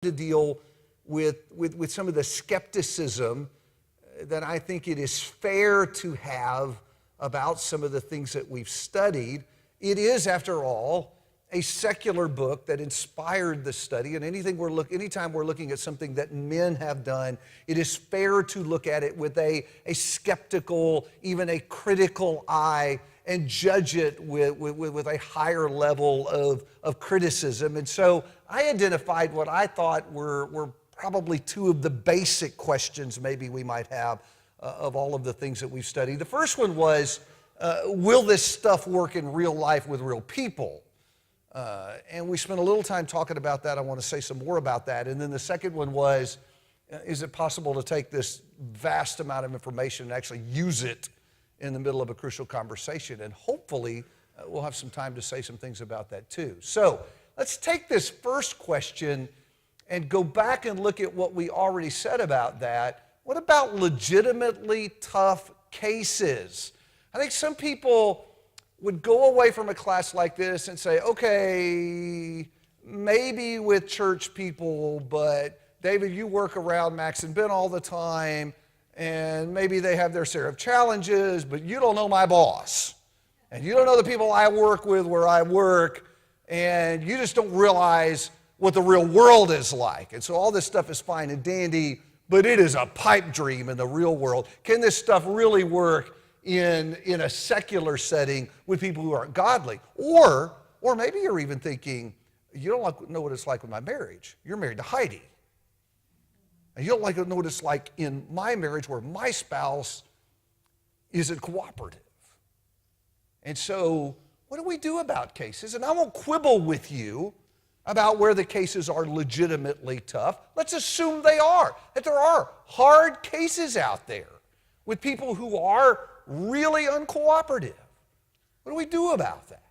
to deal with some of the skepticism that I think it is fair to have about some of the things that we've studied. It is, after all, a secular book that inspired the study, and anytime we're looking at something that men have done, it is fair to look at it with a skeptical, even a critical eye, and judge it with a higher level of criticism. And so I identified what I thought were probably two of the basic questions maybe we might have of all of the things that we've studied. The first one was, will this stuff work in real life with real people? And we spent a little time talking about that. I want to say some more about that. And then the second one was, is it possible to take this vast amount of information and actually use it in the middle of a crucial conversation? And hopefully we'll have some time to say some things about that too. So let's take this first question and go back and look at what we already said about that. What about legitimately tough cases? I think some people would go away from a class like this and say, okay, maybe with church people, but David, you work around Max and Ben all the time, and maybe they have their share of challenges, but you don't know my boss, and you don't know the people I work with where I work, and you just don't realize what the real world is like. And so all this stuff is fine and dandy, but it is a pipe dream in the real world. Can this stuff really work in a secular setting with people who aren't godly? Or maybe you're even thinking, you don't know what it's like with my marriage. You're married to Heidi. And you don't know what it's like in my marriage where my spouse isn't cooperative. And so what do we do about cases? And I won't quibble with you about where the cases are legitimately tough. Let's assume they are, that there are hard cases out there with people who are really uncooperative. What do we do about that?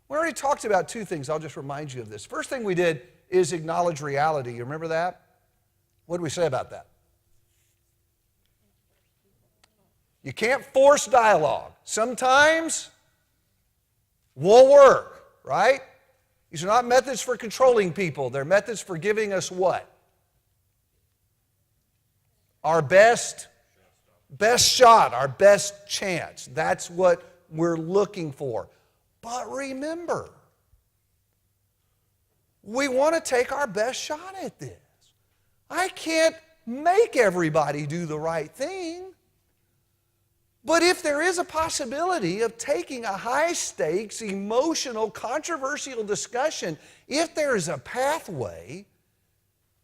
We already talked about two things. I'll just remind you of this. First thing we did is acknowledge reality. You remember that? What did we say about that? You can't force dialogue. Sometimes won't work, right? These are not methods for controlling people. They're methods for giving us what? Our best shot, our best chance. That's what we're looking for. But remember, we want to take our best shot at this. I can't make everybody do the right thing. But if there is a possibility of taking a high-stakes, emotional, controversial discussion, if there is a pathway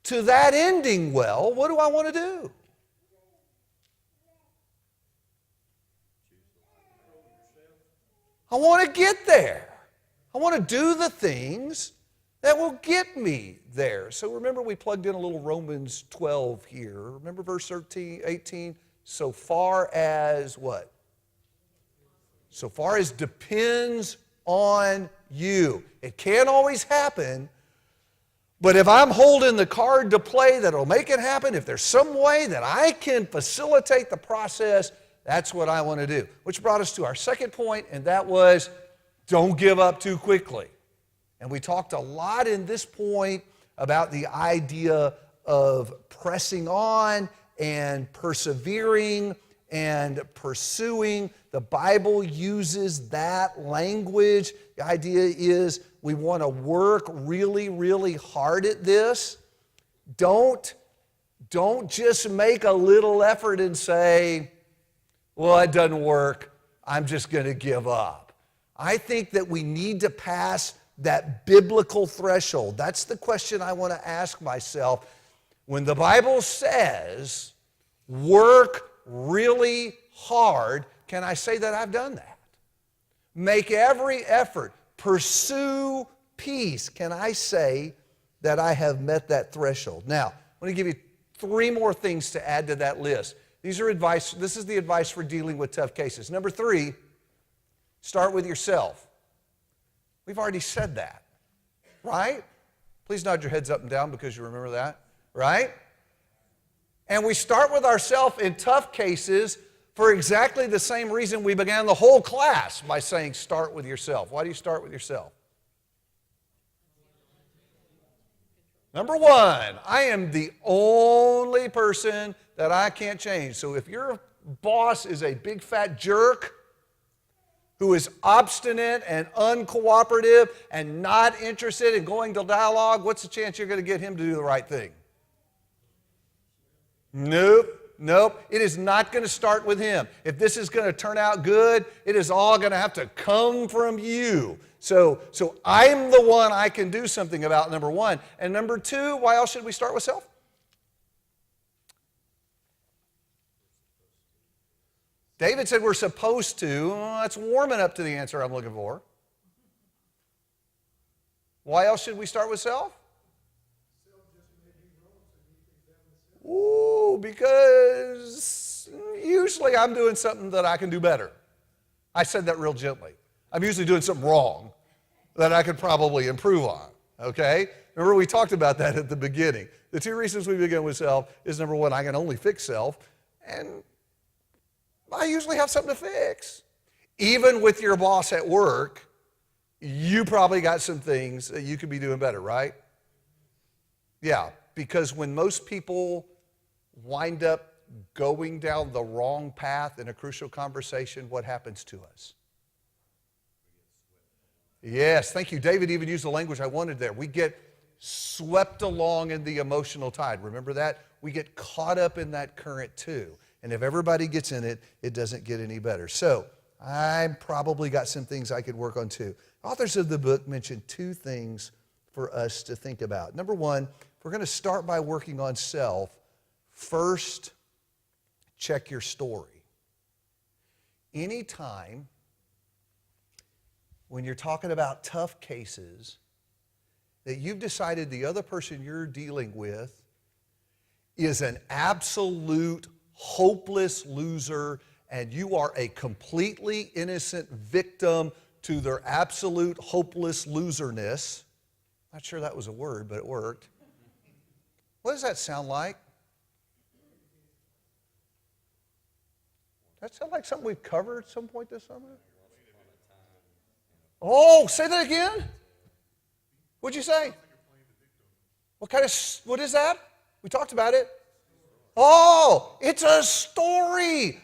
to that ending well, what do I want to do? I want to get there. I want to do the things that will get me there. So remember, we plugged in a little Romans 12 here. Remember verse 18? So far as what? So far as depends on you. It can't always happen, but if I'm holding the card to play that'll make it happen, if there's some way that I can facilitate the process, that's what I want to do. Which brought us to our second point, and that was, don't give up too quickly. And we talked a lot in this point about the idea of pressing on and persevering and pursuing. The Bible uses that language. The idea is we want to work really, really hard at this. Don't just make a little effort and say, well, it doesn't work, I'm just going to give up. I think that we need to pass that biblical threshold. That's the question I want to ask myself. When the Bible says, work really hard, can I say that I've done that? Make every effort, pursue peace. Can I say that I have met that threshold? Now, I'm going to give you three more things to add to that list. These are advice. This is the advice for dealing with tough cases. Number 3, start with yourself. We've already said that, right? Please nod your heads up and down because you remember that, right? And we start with ourselves in tough cases for exactly the same reason we began the whole class by saying start with yourself. Why do you start with yourself? Number one, I am the only person that I can't change. So if your boss is a big fat jerk who is obstinate and uncooperative and not interested in going to dialogue, what's the chance you're going to get him to do the right thing? Nope. It is not going to start with him. If this is going to turn out good, it is all going to have to come from you. So I'm the one I can do something about, number one. And number two, why else should we start with self? David said we're supposed to. Well, that's warming up to the answer I'm looking for. Why else should we start with self? Ooh, because usually I'm doing something that I can do better. I said that real gently. I'm usually doing something wrong that I could probably improve on, okay? Remember we talked about that at the beginning. The two reasons we begin with self is, number one, I can only fix self, and I usually have something to fix. Even with your boss at work, you probably got some things that you could be doing better, right? Yeah, because when most people wind up going down the wrong path in a crucial conversation, what happens to us? Yes, thank you. David even used the language I wanted there. We get swept along in the emotional tide. Remember that? We get caught up in that current too. And if everybody gets in it, it doesn't get any better. So I probably got some things I could work on too. Authors of the book mentioned two things for us to think about. Number one, we're going to start by working on self. First, check your story. Anytime when you're talking about tough cases that you've decided the other person you're dealing with is an absolute hopeless loser and you are a completely innocent victim to their absolute hopeless loserness. Not sure that was a word, but it worked. What does that sound like? That sound like something we've covered at some point this summer? Oh, say that again. What'd you say? What is that? We talked about it. Oh, it's a story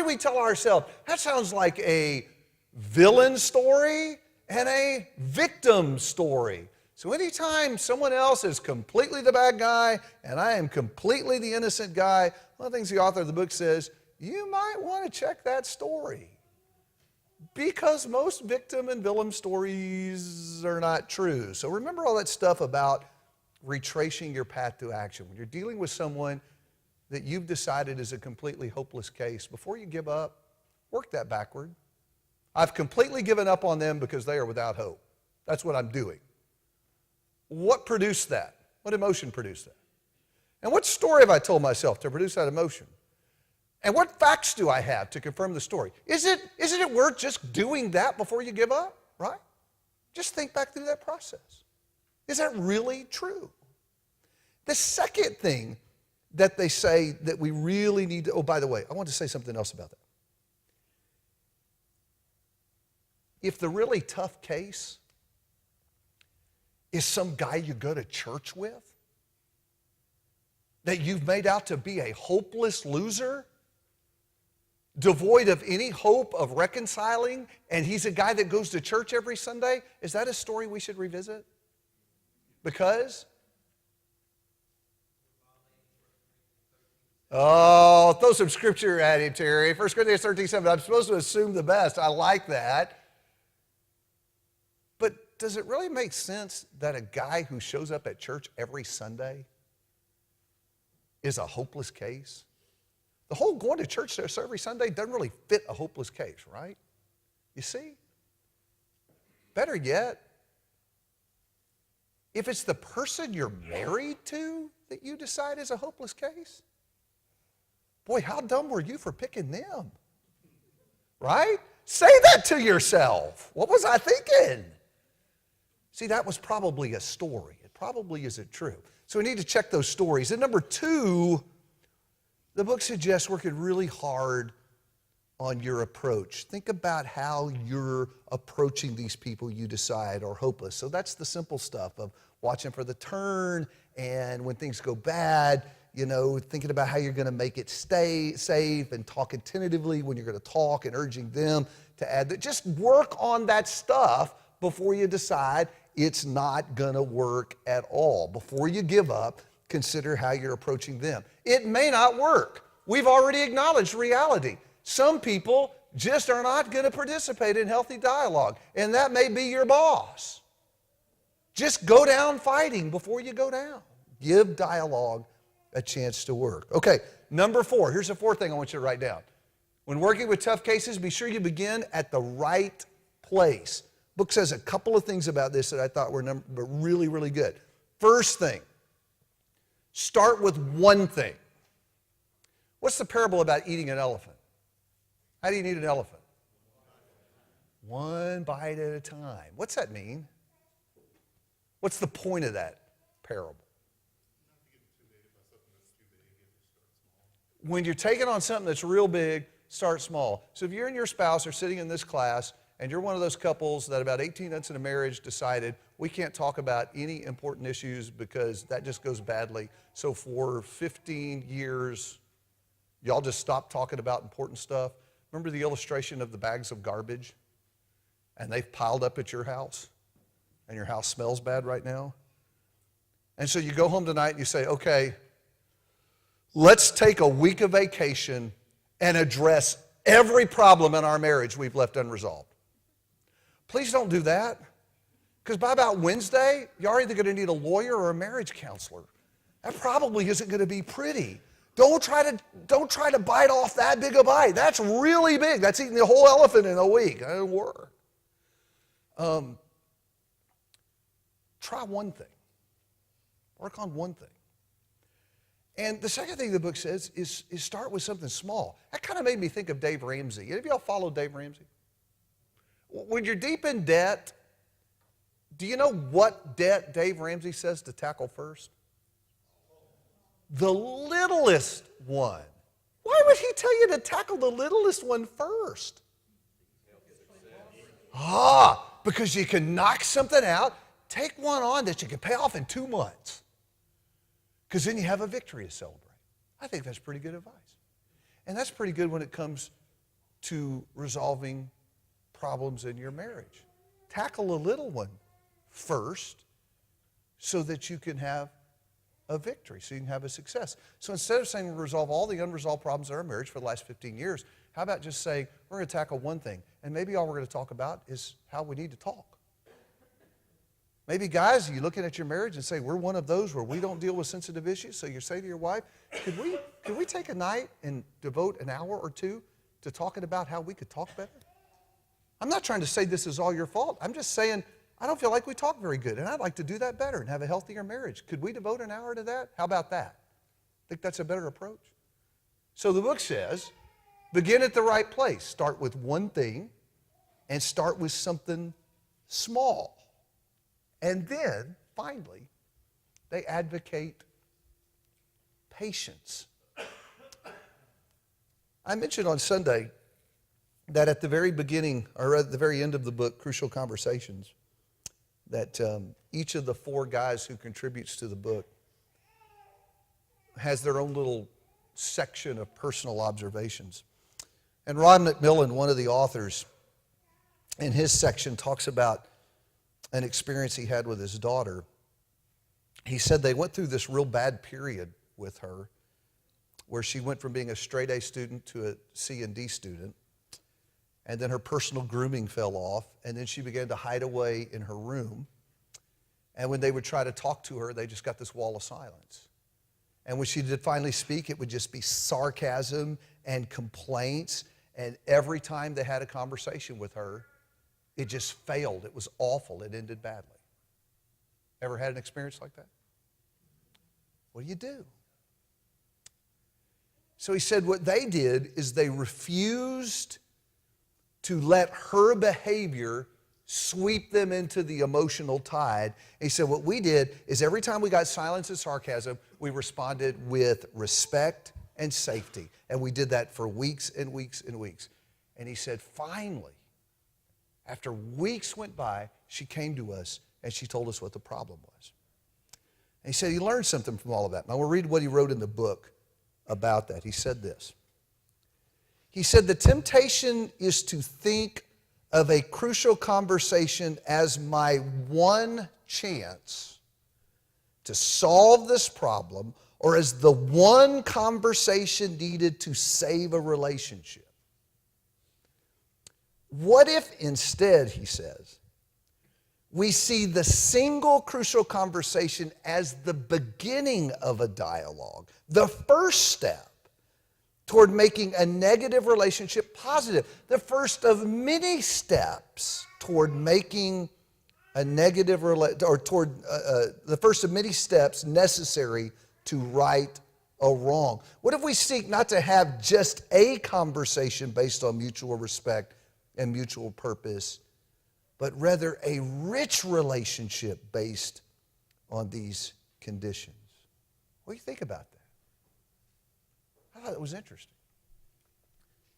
we tell ourselves. That sounds like a villain story and a victim story. So anytime someone else is completely the bad guy and I am completely the innocent guy, one of the things the author of the book says, you might want to check that story. Because most victim and villain stories are not true. So remember all that stuff about retracing your path to action. When you're dealing with someone that you've decided is a completely hopeless case, before you give up, work that backward. I've completely given up on them because they are without hope. That's what I'm doing. What produced that? What emotion produced that? And what story have I told myself to produce that emotion? And what facts do I have to confirm the story? Isn't it worth just doing that before you give up, right? Just think back through that process. Is that really true? The second thing that they say that we really need to, oh, by the way, I want to say something else about that. If the really tough case is some guy you go to church with that you've made out to be a hopeless loser, devoid of any hope of reconciling, and he's a guy that goes to church every Sunday, is that a story we should revisit? Because? Oh, throw some scripture at him, Terry. 1 Corinthians 13:7. I'm supposed to assume the best. I like that. But does it really make sense that a guy who shows up at church every Sunday is a hopeless case? The whole going to church every Sunday doesn't really fit a hopeless case, right? You see? Better yet, if it's the person you're married to that you decide is a hopeless case, boy, how dumb were you for picking them? Right? Say that to yourself. What was I thinking? See, that was probably a story. It probably isn't true. So we need to check those stories. And number two, the book suggests working really hard on your approach. Think about how you're approaching these people you decide are hopeless. So that's the simple stuff of watching for the turn and when things go bad, thinking about how you're going to make it stay safe and talking tentatively when you're going to talk and urging them to add that. Just work on that stuff before you decide it's not going to work at all. Before you give up, consider how you're approaching them. It may not work. We've already acknowledged reality. Some people just are not going to participate in healthy dialogue, and that may be your boss. Just go down fighting before you go down. Give dialogue a chance to work. Okay, number 4. Here's the 4th thing I want you to write down. When working with tough cases, be sure you begin at the right place. The book says a couple of things about this that I thought were really, really good. First thing, start with one thing. What's the parable about eating an elephant? How do you eat an elephant? One bite at a time. What's that mean? What's the point of that parable? When you're taking on something that's real big, start small. So if you and your spouse are sitting in this class and you're one of those couples that about 18 months into marriage decided we can't talk about any important issues because that just goes badly. So for 15 years, y'all just stop talking about important stuff. Remember the illustration of the bags of garbage? And they've piled up at your house? And your house smells bad right now? And so you go home tonight and you say, okay, let's take a week of vacation and address every problem in our marriage we've left unresolved. Please don't do that. Because by about Wednesday, you're either going to need a lawyer or a marriage counselor. That probably isn't going to be pretty. Don't try to bite off that big a bite. That's really big. That's eating the whole elephant in a week. That doesn't work. Try one thing. Work on one thing. And the second thing the book says is start with something small. That kind of made me think of Dave Ramsey. Any of y'all follow Dave Ramsey? When you're deep in debt, do you know what debt Dave Ramsey says to tackle first? The littlest one. Why would he tell you to tackle the littlest one first? Because you can knock something out, take one on that you can pay off in 2 months. Because then you have a victory to celebrate. I think that's pretty good advice. And that's pretty good when it comes to resolving problems in your marriage. Tackle a little one first so that you can have a victory, so you can have a success. So instead of saying we'll resolve all the unresolved problems in our marriage for the last 15 years, how about just saying we're going to tackle one thing, and maybe all we're going to talk about is how we need to talk. Maybe guys, you're looking at your marriage and say, we're one of those where we don't deal with sensitive issues, so you say to your wife, could we take a night and devote an hour or two to talking about how we could talk better? I'm not trying to say this is all your fault. I'm just saying I don't feel like we talk very good, and I'd like to do that better and have a healthier marriage. Could we devote an hour to that? How about that? Think that's a better approach? So the book says, begin at the right place. Start with one thing and start with something small. And then, finally, they advocate patience. I mentioned on Sunday that at the very beginning, or at the very end of the book, Crucial Conversations, that each of the 4 guys who contributes to the book has their own little section of personal observations. And Ron McMillan, one of the authors, in his section talks about an experience he had with his daughter. He said they went through this real bad period with her where she went from being a straight A student to a C and D student. And then her personal grooming fell off, and then she began to hide away in her room. And when they would try to talk to her, they just got this wall of silence. And when she did finally speak, it would just be sarcasm and complaints. And every time they had a conversation with her, it just failed. It was awful. It ended badly. Ever had an experience like that? What do you do? So he said what they did is they refused to let her behavior sweep them into the emotional tide. And he said what we did is every time we got silence and sarcasm, we responded with respect and safety. And we did that for weeks and weeks and weeks. And he said finally, after weeks went by, she came to us and she told us what the problem was. And he said he learned something from all of that. And I will read what he wrote in the book about that. He said this. He said, the temptation is to think of a crucial conversation as my one chance to solve this problem, or as the one conversation needed to save a relationship. What if instead, he says, we see the single crucial conversation as the beginning of a dialogue, the first step toward making a negative relationship positive, the first of many steps toward making a negative the first of many steps necessary to right a wrong? What if we seek not to have just a conversation based on mutual respect and mutual purpose, but rather a rich relationship based on these conditions? What do you think about that? I thought it was interesting.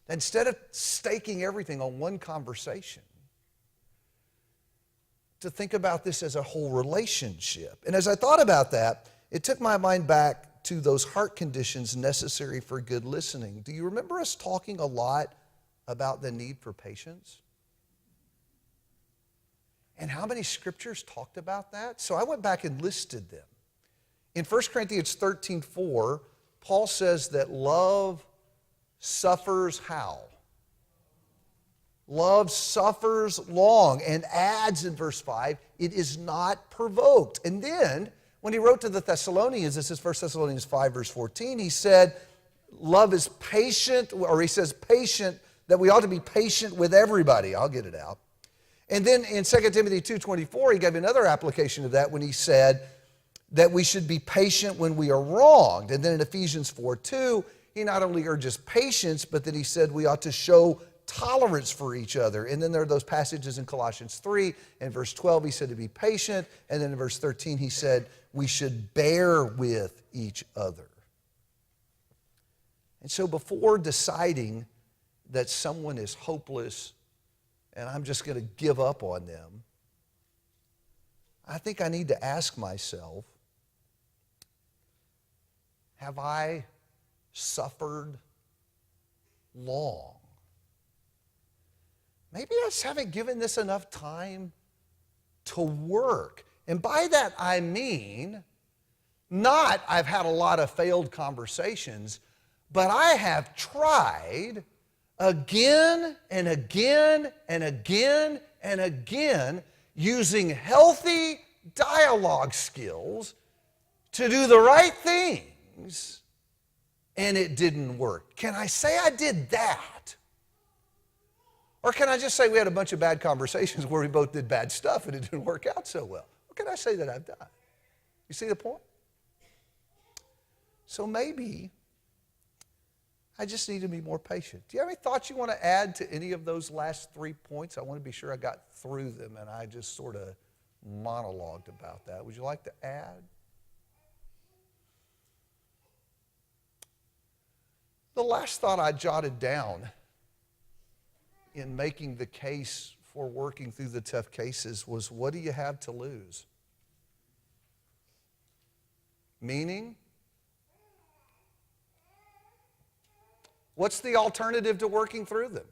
Instead of staking everything on one conversation, to think about this as a whole relationship. And as I thought about that, it took my mind back to those heart conditions necessary for good listening. Do you remember us talking a lot about the need for patience? And how many scriptures talked about that? So I went back and listed them. In 1 Corinthians 13:4, Paul says that love suffers how? Love suffers long, and adds in verse 5, it is not provoked. And then, when he wrote to the Thessalonians, this is 1 Thessalonians 5, verse 14, he said, love is patient, or he says patient, that we ought to be patient with everybody. I'll get it out. And then in 2 Timothy 2:24, he gave another application of that when he said that we should be patient when we are wronged. And then in Ephesians 4:2, he not only urges patience, but then he said we ought to show tolerance for each other. And then there are those passages in Colossians 3 and verse 12, he said to be patient. And then in verse 13, he said we should bear with each other. And so before deciding that someone is hopeless and I'm just going to give up on them, I think I need to ask myself, have I suffered long? Maybe I just haven't given this enough time to work. And by that I mean, not I've had a lot of failed conversations, but I have tried again and again and again and again using healthy dialogue skills to do the right things, and it didn't work. Can I say I did that? Or can I just say we had a bunch of bad conversations where we both did bad stuff and it didn't work out so well? What can I say that I've done? You see the point? So maybe I just need to be more patient. Do you have any thoughts you want to add to any of those last 3 points? I want to be sure I got through them and I just sort of monologued about that. Would you like to add? The last thought I jotted down in making the case for working through the tough cases was, what do you have to lose? Meaning, what's the alternative to working through them?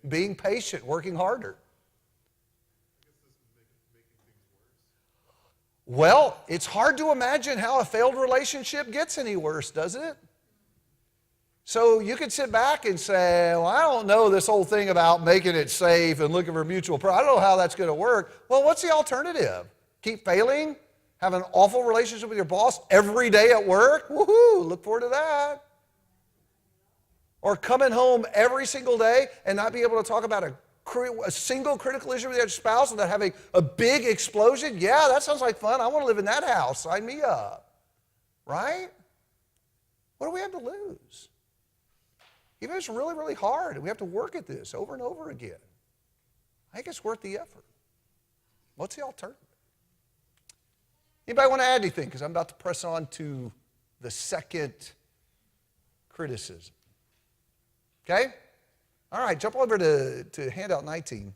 Being patient, working harder. Well, it's hard to imagine how a failed relationship gets any worse, doesn't it? So you could sit back and say, well, I don't know this whole thing about making it safe and looking for mutual I don't know how that's going to work. Well, what's the alternative? Keep failing? Have an awful relationship with your boss every day at work? Woohoo, look forward to that. Or coming home every single day and not be able to talk about a single critical issue with your spouse without having a big explosion? Yeah, that sounds like fun. I want to live in that house. Sign me up. Right? What do we have to lose? Even if it's really, really hard and we have to work at this over and over again, I think it's worth the effort. What's the alternative? Anybody want to add anything? Because I'm about to press on to the second criticism. Okay? All right, jump over to handout 19.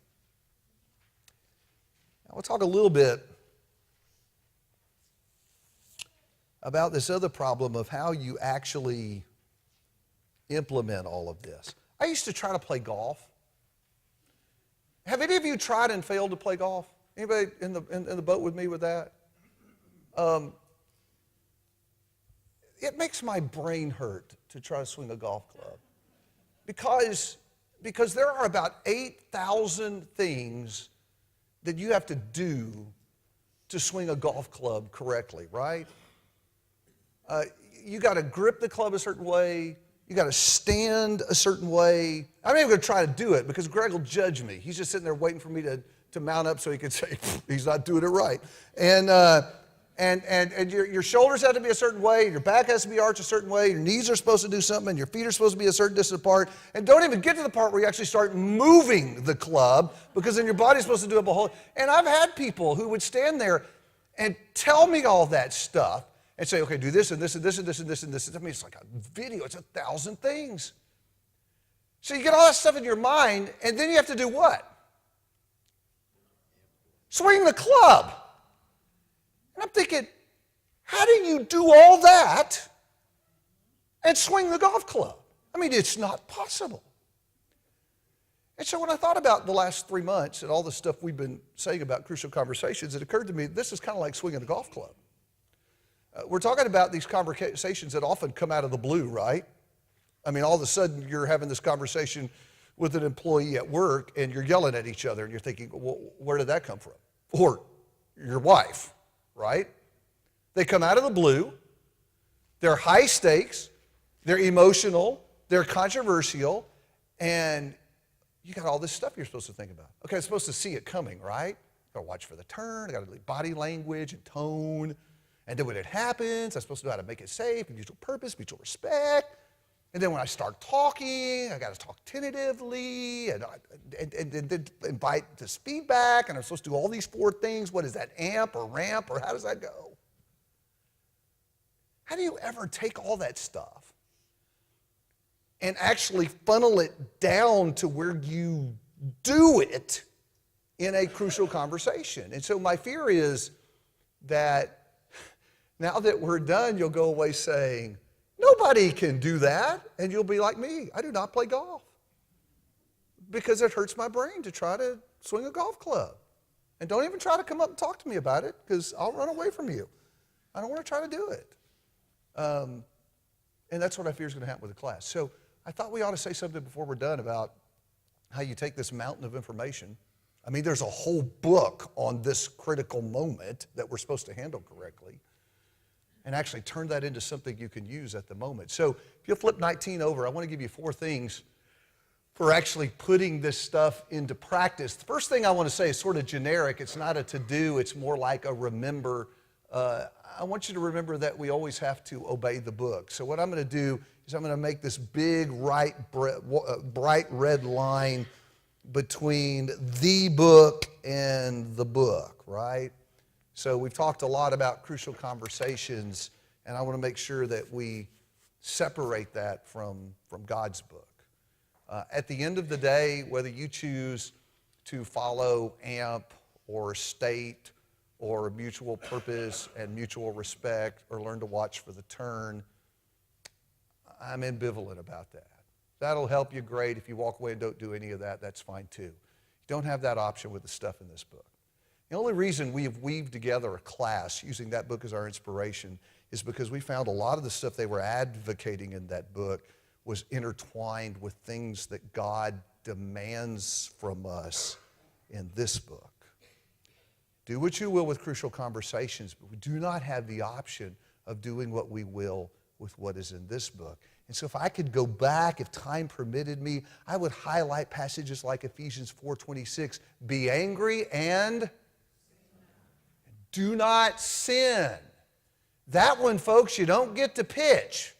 Now we'll talk a little bit about this other problem of how you actually implement all of this. I used to try to play golf. Have any of you tried and failed to play golf? Anybody in the boat with me with that? It makes my brain hurt to try to swing a golf club because there are about 8,000 things that you have to do to swing a golf club correctly, right? You got to grip the club a certain way. You got to stand a certain way. I'm not even going to try to do it because Greg will judge me. He's just sitting there waiting for me to mount up so he can say he's not doing it right. And your shoulders have to be a certain way, your back has to be arched a certain way, your knees are supposed to do something, and your feet are supposed to be a certain distance apart. And don't even get to the part where you actually start moving the club because then your body's supposed to do it the whole. And I've had people who would stand there and tell me all that stuff and say, okay, do this and this and this and this and this and this. I mean, it's like a video. It's 1,000 things. So you get all that stuff in your mind, and then you have to do what? Swing the club. And I'm thinking, how do you do all that and swing the golf club? I mean, it's not possible. And so when I thought about the last 3 months and all the stuff we've been saying about crucial conversations, it occurred to me this is kind of like swinging a golf club. We're talking about these conversations that often come out of the blue, right? I mean, all of a sudden you're having this conversation with an employee at work and you're yelling at each other and you're thinking, well, where did that come from? Or your wife, right? They come out of the blue. They're high stakes. They're emotional. They're controversial. And you got all this stuff you're supposed to think about. Okay, I'm supposed to see it coming, right? Got to watch for the turn. I got to do body language and tone. And then when it happens, I'm supposed to know how to make it safe, mutual purpose, mutual respect. And then when I start talking, I got to talk tentatively and then invite this feedback. And I'm supposed to do all these 4 things. What is that, amp or ramp, or how does that go? How do you ever take all that stuff and actually funnel it down to where you do it in a crucial conversation? And so my fear is that now that we're done, you'll go away saying, nobody can do that. And you'll be like me. I do not play golf because it hurts my brain to try to swing a golf club. And don't even try to come up and talk to me about it because I'll run away from you. I don't want to try to do it. And that's what I fear is going to happen with the class. So I thought we ought to say something before we're done about how you take this mountain of information. I mean, there's a whole book on this critical moment that we're supposed to handle correctly, and actually turn that into something you can use at the moment. So if you'll flip 19 over, I want to give you 4 things for actually putting this stuff into practice. The first thing I want to say is sort of generic. It's not a to-do. It's more like a remember. I want you to remember that we always have to obey the book. So what I'm going to do is I'm going to make this big, bright red line between the book and the book, right? So we've talked a lot about crucial conversations, and I want to make sure that we separate that from God's book. At the end of the day, whether you choose to follow AMP or state or mutual purpose and mutual respect or learn to watch for the turn, I'm ambivalent about that. That'll help you, great. If you walk away and don't do any of that, that's fine too. You don't have that option with the stuff in this book. The only reason we have weaved together a class using that book as our inspiration is because we found a lot of the stuff they were advocating in that book was intertwined with things that God demands from us in this book. Do what you will with crucial conversations, but we do not have the option of doing what we will with what is in this book. And so if I could go back, if time permitted me, I would highlight passages like Ephesians 4:26, be angry and do not sin. That one, folks, you don't get to pitch.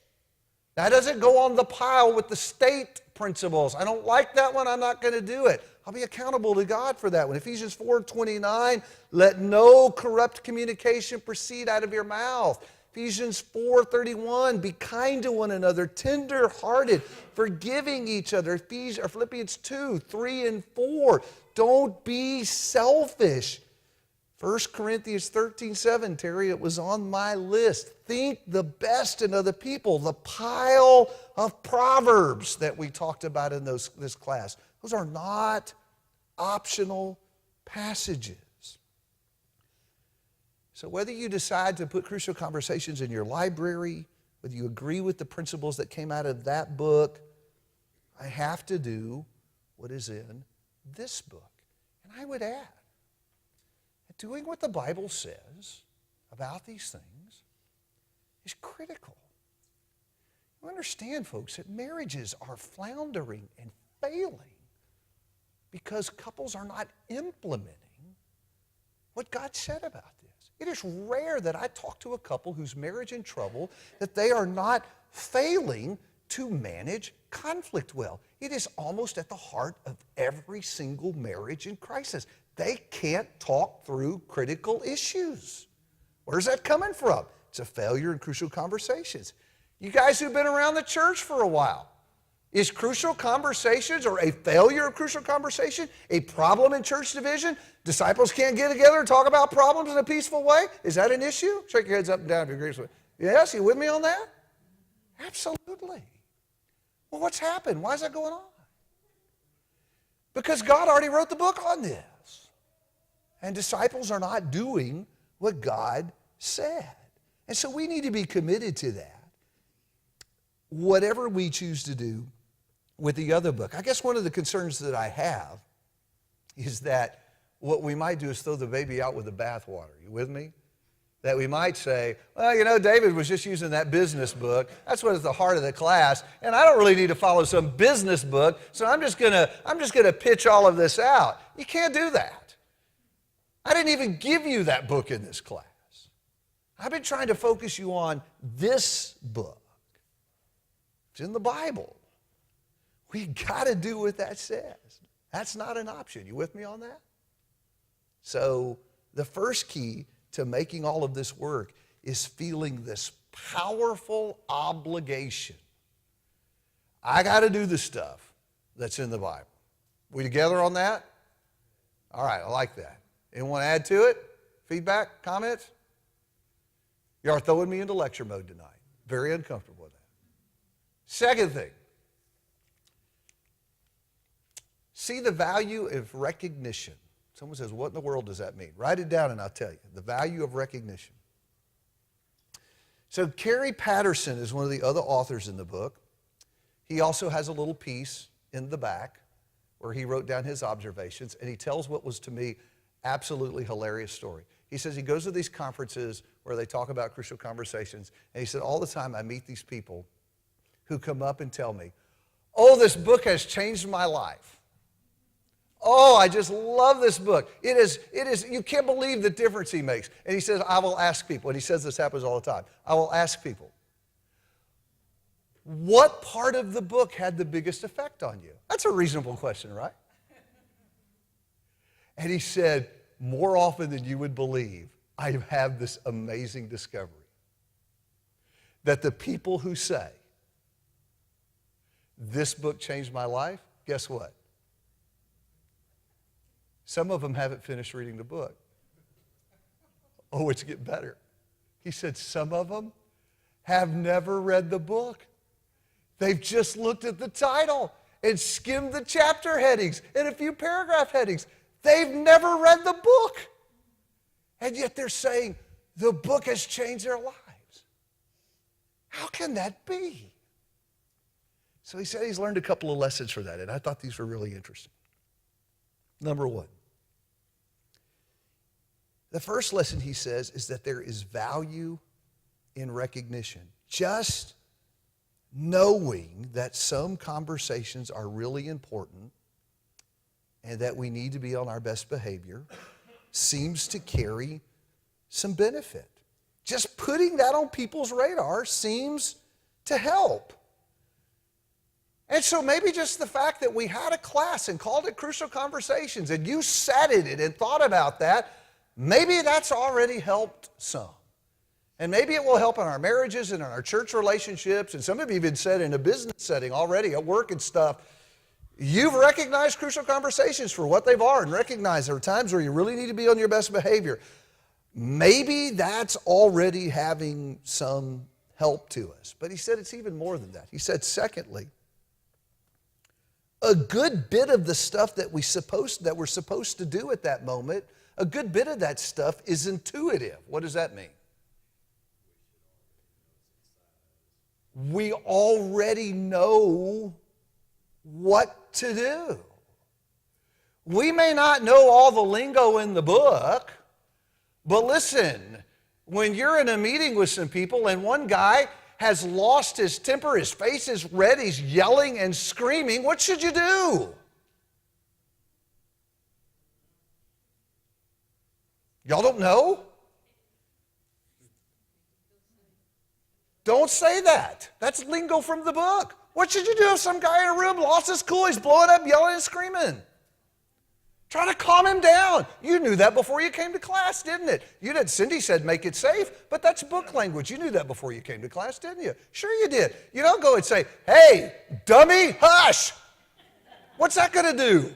That doesn't go on the pile with the state principles. I don't like that one, I'm not going to do it. I'll be accountable to God for that one. Ephesians 4:29, let no corrupt communication proceed out of your mouth. Ephesians 4:31, be kind to one another, tender-hearted, forgiving each other. Philippians 2:3 and 4, don't be selfish. 1 Corinthians 13:7, Terry, it was on my list. Think the best in other people. The pile of Proverbs that we talked about in this class. Those are not optional passages. So whether you decide to put Crucial Conversations in your library, whether you agree with the principles that came out of that book, I have to do what is in this book. And I would add, doing what the Bible says about these things is critical. You understand, folks, that marriages are floundering and failing because couples are not implementing what God said about this. It is rare that I talk to a couple whose marriage in trouble that they are not failing to manage conflict well. It is almost at the heart of every single marriage in crisis. They can't talk through critical issues. Where's that coming from? It's a failure in Crucial Conversations. You guys who've been around the church for a while, is Crucial Conversations or a failure of Crucial Conversation a problem in church division? Disciples can't get together and talk about problems in a peaceful way? Is that an issue? Shake your heads up and down if you agree with me. Yes, you with me on that? Absolutely. Well, what's happened? Why is that going on? Because God already wrote the book on this. And disciples are not doing what God said. And so we need to be committed to that. Whatever we choose to do with the other book. I guess one of the concerns that I have is that what we might do is throw the baby out with the bathwater. You with me? That we might say, well, you know, David was just using that business book. That's what is the heart of the class. And I don't really need to follow some business book, so I'm just gonna pitch all of this out. You can't do that. I didn't even give you that book in this class. I've been trying to focus you on this book. It's in the Bible. We got to do what that says. That's not an option. You with me on that? So the first key to making all of this work is feeling this powerful obligation. I got to do the stuff that's in the Bible. We together on that? All right, I like that. Anyone want to add to it? Feedback? Comments? You are throwing me into lecture mode tonight. Very uncomfortable with that. Second thing, see the value of recognition. Someone says, what in the world does that mean? Write it down and I'll tell you. The value of recognition. So Kerry Patterson is one of the other authors in the book. He also has a little piece in the back where he wrote down his observations, and he tells what was to me absolutely hilarious story. He says he goes to these conferences where they talk about Crucial Conversations, and he said, all the time I meet these people who come up and tell me, oh, this book has changed my life. Oh, I just love this book. It is, you can't believe the difference he makes. And he says, I will ask people, and he says this happens all the time, I will ask people, what part of the book had the biggest effect on you? That's a reasonable question, right? And he said, more often than you would believe, I have this amazing discovery that the people who say, this book changed my life, guess what? Some of them haven't finished reading the book. Oh, it's getting better. He said, some of them have never read the book. They've just looked at the title and skimmed the chapter headings and a few paragraph headings. They've never read the book. And yet they're saying the book has changed their lives. How can that be? So he said he's learned a couple of lessons for that, and I thought these were really interesting. Number one, the first lesson he says is that there is value in recognition. Just knowing that some conversations are really important and that we need to be on our best behavior seems to carry some benefit. Just putting that on people's radar seems to help. And so maybe just the fact that we had a class and called it Crucial Conversations and you sat in it and thought about that, maybe that's already helped some. And maybe it will help in our marriages and in our church relationships. And some of you even said in a business setting already, at work and stuff, You've recognized crucial conversations for what they are and recognized there are times where you really need to be on your best behavior. Maybe that's already having some help to us. But he said it's even more than that. He said, secondly, a good bit of the stuff that we're supposed to do at that moment, a good bit of that stuff is intuitive. What does that mean? We already know what to do. We may not know all the lingo in the book, but listen, when you're in a meeting with some people and one guy has lost his temper, his face is red, he's yelling and screaming, what should you do? Y'all don't know? Don't say that. That's lingo from the book. What should you do if some guy in a room lost his cool, he's blowing up, yelling and screaming? Try to calm him down. You knew that before you came to class, didn't it? You did. Cindy said make it safe, but that's book language. You knew that before you came to class, didn't you? Sure you did. You don't go and say, hey, dummy, hush. What's that going to do?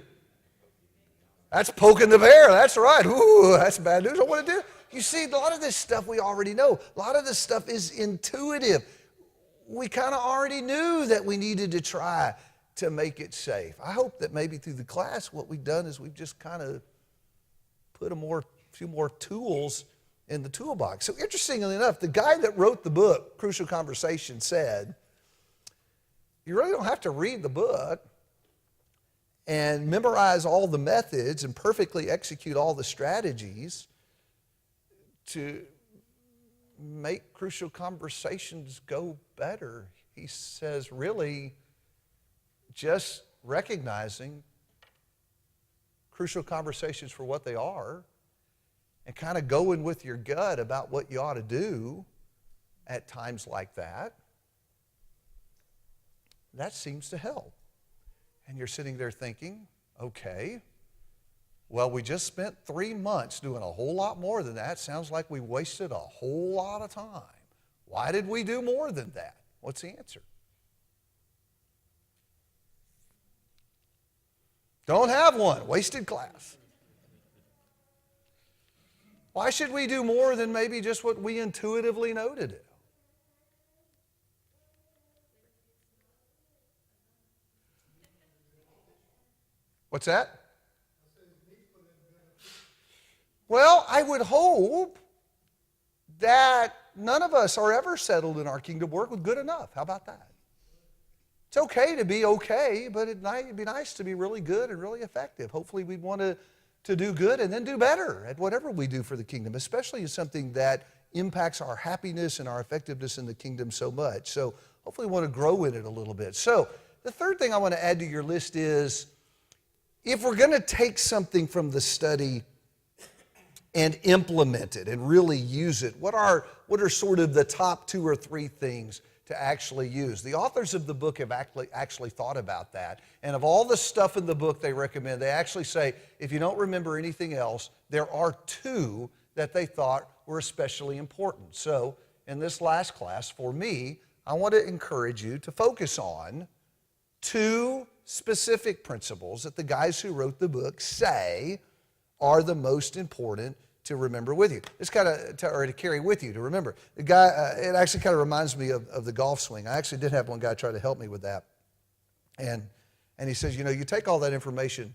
That's poking the bear. That's right. Ooh, that's bad news. I want to do. You see, a lot of this stuff we already know. A lot of this stuff is intuitive. We kind of already knew that we needed to try to make it safe. I hope that maybe through the class what we've done is we've just kind of put a few more tools in the toolbox. So interestingly enough, the guy that wrote the book, Crucial Conversation, said, you really don't have to read the book and memorize all the methods and perfectly execute all the strategies to make crucial conversations go better. He says, really, just recognizing crucial conversations for what they are and kind of going with your gut about what you ought to do at times like that, that seems to help. And you're sitting there thinking, okay, well, we just spent 3 months doing a whole lot more than that. Sounds like we wasted a whole lot of time. Why did we do more than that? What's the answer? Don't have one. Wasted class. Why should we do more than maybe just what we intuitively know to do? What's that? Well, I would hope that none of us are ever settled in our kingdom work with good enough. How about that? It's okay to be okay, but it'd be nice to be really good and really effective. Hopefully we'd want to do good and then do better at whatever we do for the kingdom, especially in something that impacts our happiness and our effectiveness in the kingdom so much. So hopefully we want to grow in it a little bit. So the third thing I want to add to your list is, if we're going to take something from the study and implement it and really use it, what are sort of the top 2 or 3 things to actually use? The authors of the book have actually thought about that. And of all the stuff in the book they recommend, they actually say, if you don't remember anything else, there are 2 that they thought were especially important. So in this last class, for me, I want to encourage you to focus on 2 specific principles that the guys who wrote the book say are the most important to remember with you. It's kind of, or to carry with you, to remember. The guy, it actually kind of reminds me of the golf swing. I actually did have one guy try to help me with that. And he says, you take all that information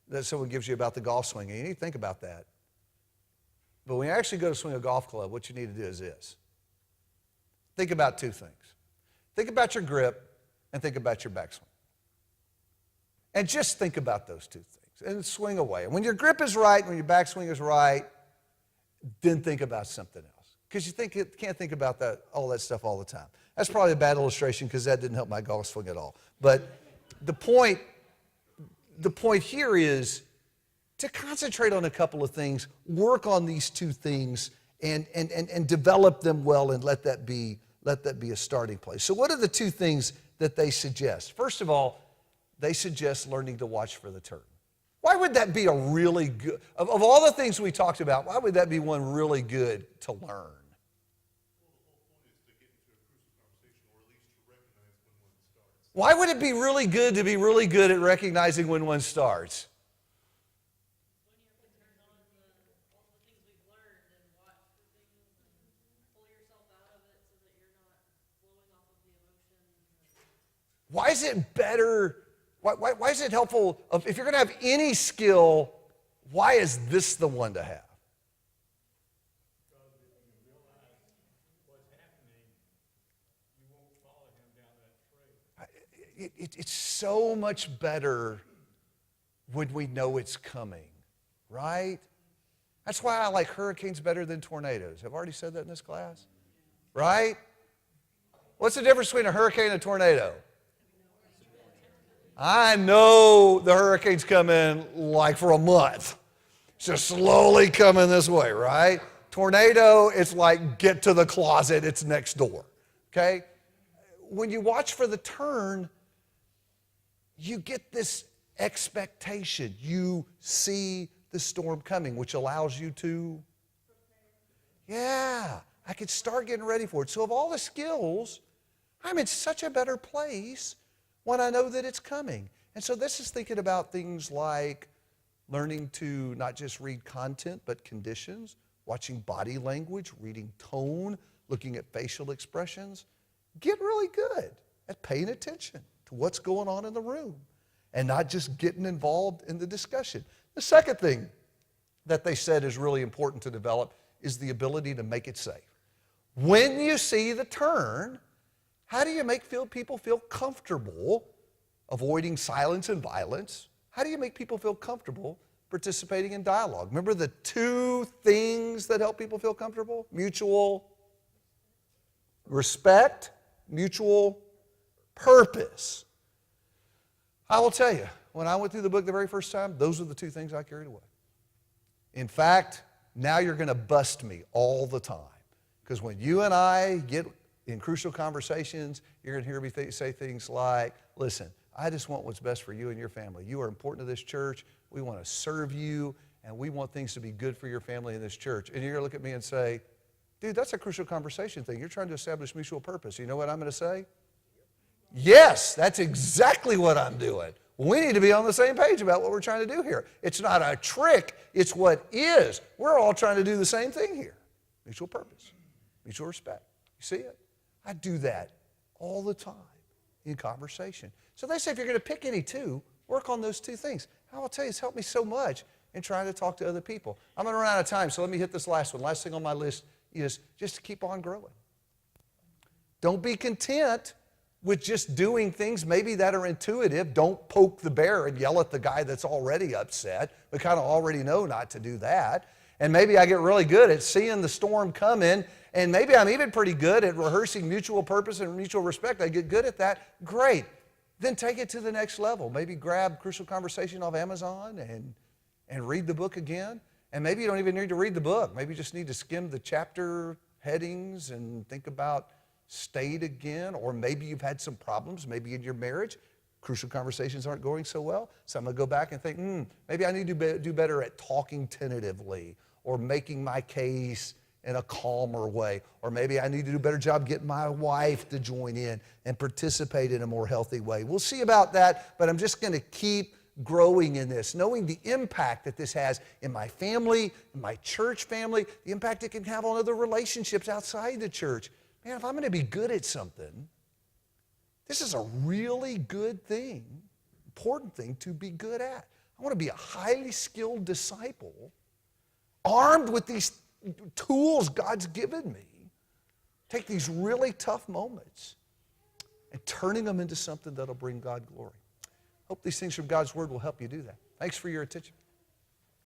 that someone gives you about the golf swing, and you need to think about that. But when you actually go to swing a golf club, what you need to do is this. Think about 2 things. Think about your grip and think about your backswing. And just think about those 2 things and swing away. And when your grip is right, when your backswing is right, then think about something else. Because you can't think about all that stuff all the time. That's probably a bad illustration because that didn't help my golf swing at all. But the point here is to concentrate on a couple of things, work on these 2 things, and develop them well, and let that be a starting place. So what are the 2 things that they suggest? First of all, they suggest learning to watch for the turn. Why would that be a really good, of all the things we talked about, why would that be one really good to learn? Well, the whole point is to get into a crucial conversation, or at least to recognize when one starts. Why would it be really good to be really good at recognizing when one starts? When you have to turn on all the things we've learned and watch for things and pull yourself out of it so that you're not blowing off of the emotions. Why is it better? Why is it helpful? If you're going to have any skill, why is this the one to have? Because if you realize what's happening, you won't follow him down that trail. It's so much better when we know it's coming, right? That's why I like hurricanes better than tornadoes. I've already said that in this class, right? What's the difference between a hurricane and a tornado? I know the hurricane's coming like for a month. It's just slowly coming this way, right? Tornado, it's like get to the closet, it's next door, okay? When you watch for the turn, you get this expectation. You see the storm coming, which allows you to, yeah, I could start getting ready for it. So of all the skills, I'm in such a better place when I know that it's coming. And so this is thinking about things like learning to not just read content, but conditions, watching body language, reading tone, looking at facial expressions. Get really good at paying attention to what's going on in the room and not just getting involved in the discussion. The second thing that they said is really important to develop is the ability to make it safe. When you see the turn, how do you make people feel comfortable avoiding silence and violence? How do you make people feel comfortable participating in dialogue? Remember the two things that help people feel comfortable? Mutual respect, mutual purpose. I will tell you, when I went through the book the very first time, those are the two things I carried away. In fact, now you're going to bust me all the time. Because when you and I get in crucial conversations, you're going to hear me say things like, listen, I just want what's best for you and your family. You are important to this church. We want to serve you, and we want things to be good for your family in this church. And you're going to look at me and say, dude, that's a crucial conversation thing. You're trying to establish mutual purpose. You know what I'm going to say? Yes, that's exactly what I'm doing. We need to be on the same page about what we're trying to do here. It's not a trick. It's what is. We're all trying to do the same thing here. Mutual purpose, mutual respect. You see it? I do that all the time in conversation. So they say if you're going to pick any two, work on those two things. I will tell you, it's helped me so much in trying to talk to other people. I'm going to run out of time, so let me hit this last one. Last thing on my list is just to keep on growing. Don't be content with just doing things maybe that are intuitive. Don't poke the bear and yell at the guy that's already upset. We kind of already know not to do that. And maybe I get really good at seeing the storm coming, and maybe I'm even pretty good at rehearsing mutual purpose and mutual respect. I get good at that. Great. Then take it to the next level. Maybe grab Crucial Conversation off Amazon and read the book again. And maybe you don't even need to read the book. Maybe you just need to skim the chapter headings and think about state again. Or maybe you've had some problems, maybe in your marriage. Crucial Conversations aren't going so well. So I'm going to go back and think, maybe I need to do better at talking tentatively or making my case in a calmer way. Or maybe I need to do a better job getting my wife to join in and participate in a more healthy way. We'll see about that, but I'm just going to keep growing in this, knowing the impact that this has in my family, in my church family, the impact it can have on other relationships outside the church. Man, if I'm going to be good at something, this is a really good thing, important thing to be good at. I want to be a highly skilled disciple, armed with these tools God's given me. Take these really tough moments and turning them into something that'll bring God glory. Hope these things from God's Word will help you do that. Thanks for your attention.